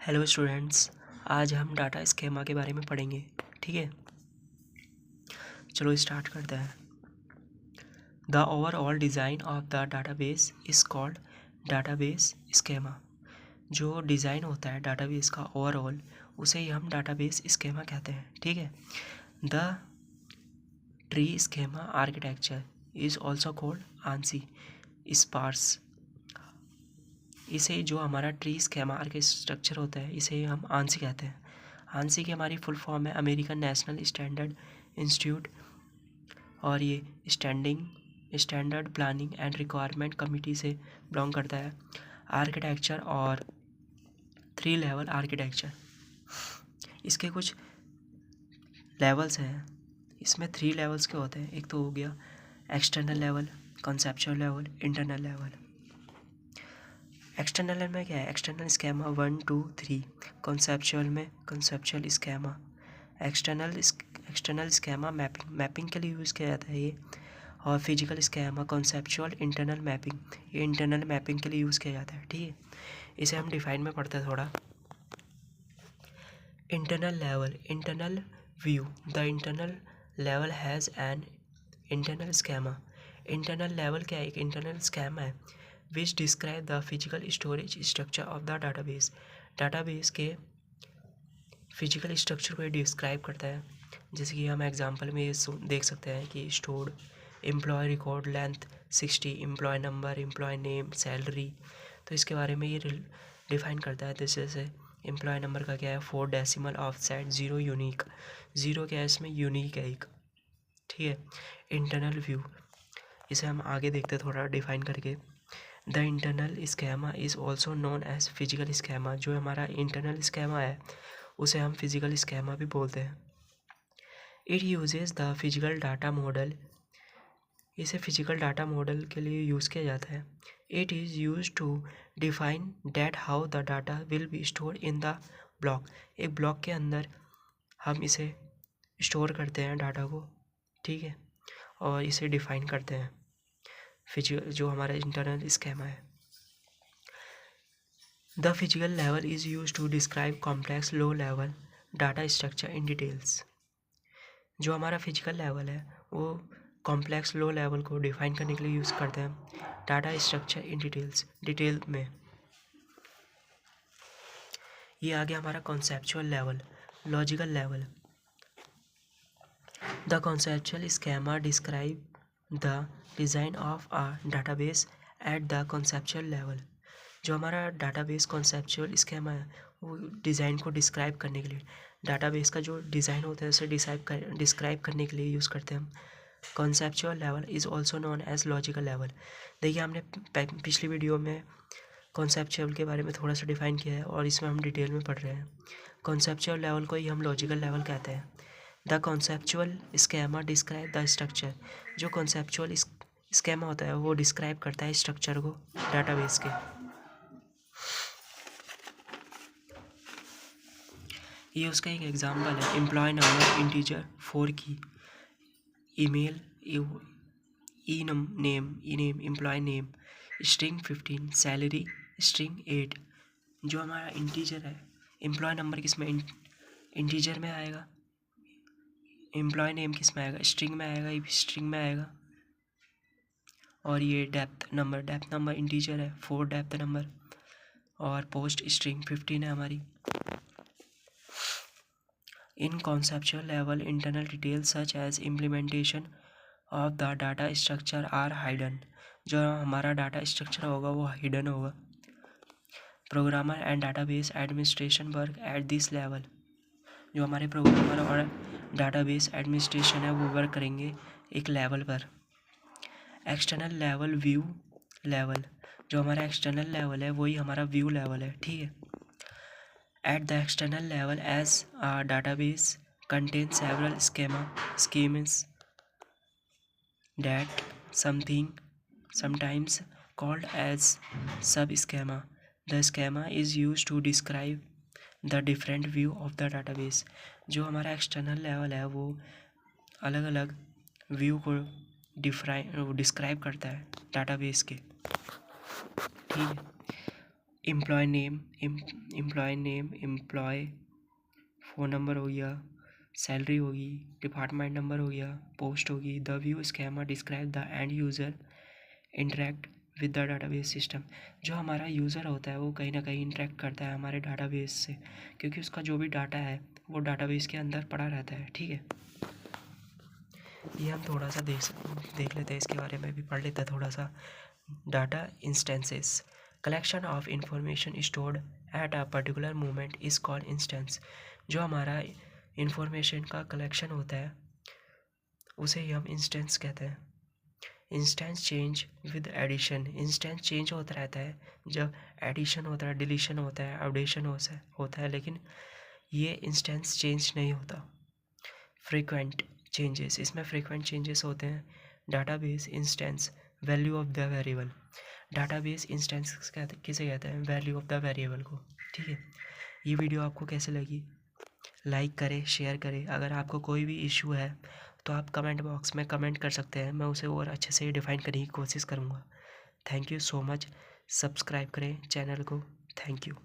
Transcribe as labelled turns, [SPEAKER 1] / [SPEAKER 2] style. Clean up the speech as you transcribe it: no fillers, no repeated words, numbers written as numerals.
[SPEAKER 1] Hello students, आज हम data schema के बारे में पढ़ेंगे। ठीक है, चलो स्टार्ट करते हैं। The overall design of the database is called database schema. जो डिज़ाइन होता है डाटाबेस का ओवरऑल, उसे ही हम डाटाबेस स्कीमा कहते हैं। ठीक है, the three schema architecture is also called ANSI SPARC. इसे जो हमारा ट्री स्कीमा आर्किटेक्चर होता है, इसे हम आंसी कहते हैं। आंसी की हमारी फुल फॉर्म है अमेरिकन नेशनल स्टैंडर्ड इंस्टीट्यूट, और ये standard planning and requirement committee से बिलोंग करता है। आर्किटेक्चर और 3 लेवल आर्किटेक्चर, इसके कुछ लेवल्स हैं। इसमें 3 लेवल्स के होते हैं। एक तो हो गया external level, conceptual level, internal level. External में क्या है? External schema 1, 2, 3। कॉन्सेप्चुअल में conceptual schema. External schema mapping के लिए यूज़ किया जाता है ये। और physical schema conceptual internal mapping, ये इंटरनल मैपिंग के लिए यूज़ किया जाता है। ठीक है, इसे हम डिफाइन में पढ़ते हैं थोड़ा। Internal level, internal view. The internal level has an internal schema. Internal level क्या है? एक इंटरनल स्कीमा है विच describe the physical storage structure of the database. Database के फिजिकल स्ट्रक्चर को डिस्क्राइब करता है। जैसे कि हम एग्जांपल में ये देख सकते हैं कि stored employee record length 60, employee number, employee name, salary. तो इसके बारे में ये डिफाइन करता है। जैसे एम्प्लॉय नंबर का क्या है? 4 डेसिमल ऑफसेट 0 यूनिक। 0 क्या है इसमें? यूनिक है एक। ठीक है, इंटरनल व्यू, इसे हम आगे देखते थोड़ा डिफाइन करके। The internal schema is also known as physical schema. जो हमारा इंटरनल स्कीमा है उसे हम फिजिकल स्कीमा भी बोलते हैं। It uses the physical data model. इसे फिजिकल डाटा मॉडल के लिए यूज़ किया जाता है। It is use to define that how the data will be store in the block. एक ब्लॉक के अंदर हम इसे स्टोर करते हैं डाटा को। ठीक है, और इसे डिफाइन करते हैं फिजिकल, जो हमारा इंटरनल स्कीमा है। The physical level is use to describe complex low level data structure in details. जो हमारा फिजिकल लेवल है वो कॉम्प्लेक्स लो लेवल को डिफाइन करने के लिए यूज़ करते हैं डाटा स्ट्रक्चर इन डिटेल में। ये आ गया हमारा conceptual level. Logical level, the conceptual schema describe the design of a database at the conceptual level. जो हमारा डाटाबेस कॉन्सेप्चुअल स्कीमा है वो डिज़ाइन को डिस्क्राइब करने के लिए, डाटाबेस का जो डिज़ाइन होता है उसे डिस्क्राइब करने के लिए यूज़ करते हैं हम। Conceptual level is also known as logical level. देखिए, हमने पिछली वीडियो में कॉन्सेप्चुअल के बारे में थोड़ा सा डिफाइन किया है और इसमें हम डिटेल में पढ़ रहे हैं। कॉन्सेप्चुअल लेवल को ही हम लॉजिकल लेवल कहते हैं। The conceptual schema describe the structure. जो कॉन्सेप्चुअल स्कीमा होता है वो डिस्क्राइब करता है स्ट्रक्चर को डाटाबेस के। ये उसका एक एग्जांपल है। एम्प्लॉय नंबर इंटीजर 4 की, email name employee name, string 15, salary string 8। जो हमारा इंटीजर है, एम्प्लॉय नंबर किस में? इंटीजर में आएगा। एम्प्लॉय नेम किस में आएगा? स्ट्रिंग में आएगा, स्ट्रिंग में आएगा। और ये डेप्थ नंबर इंटीजर है, 4 डेप्थ नंबर। और पोस्ट स्ट्रिंग 15 है हमारी। In conceptual level, internal details such as implementation of the data structure are hidden. जो हमारा डाटा स्ट्रक्चर होगा वो हिडन होगा। Programmer and database administration work at this level. जो हमारे प्रोग्रामर और डाटाबेस एडमिनिस्ट्रेशन है वो वर्क करेंगे एक लेवल पर। External level, view level. जो हमारा एक्सटर्नल लेवल है वही हमारा व्यू लेवल है। ठीक है, at the external level, as a database contains several schemas that sometimes called as subschema. The schema is used to describe the different view of the database. जो हमारा external level है वो अलग अलग view को डिस्क्राइब करता है database के। ठीक है, employee name, employee phone number हो गया, सैलरी होगी, डिपार्टमेंट नंबर हो गया, पोस्ट होगी। The view schema describe the end user interact with the database system. जो हमारा यूज़र होता है वो कहीं ना कहीं इंटरेक्ट करता है हमारे डाटाबेस से, क्योंकि उसका जो भी डाटा है वो डाटाबेस के अंदर पड़ा रहता है। ठीक है, ये हम थोड़ा सा देख लेते हैं, इसके बारे में भी पढ़ लेते हैं थोड़ा सा। Data instances, collection of information stored at a particular moment is called instance. जो हमारा इंफॉर्मेशन का कलेक्शन होता है उसे ही हम इंस्टेंस कहते हैं। Instance change with addition, instance change होता रहता है जब एडिशन होता है, डिलीशन होता है, अपडेशन होता है, लेकिन ये इंस्टेंस चेंज नहीं होता। फ्रीक्वेंट चेंजेस, इसमें फ्रीक्वेंट चेंजेस होते हैं। Database instance value of the variable, database instance किसे कहते हैं, वैल्यू ऑफ द वेरिएबल को। ठीक है, ये वीडियो आपको कैसे लगी, लाइक करें, शेयर करें। अगर आपको कोई भी इशू है तो आप कमेंट बॉक्स में कमेंट कर सकते हैं, मैं उसे और अच्छे से डिफाइन करने की कोशिश करूँगा। Thank you so much, subscribe करें चैनल को। Thank you.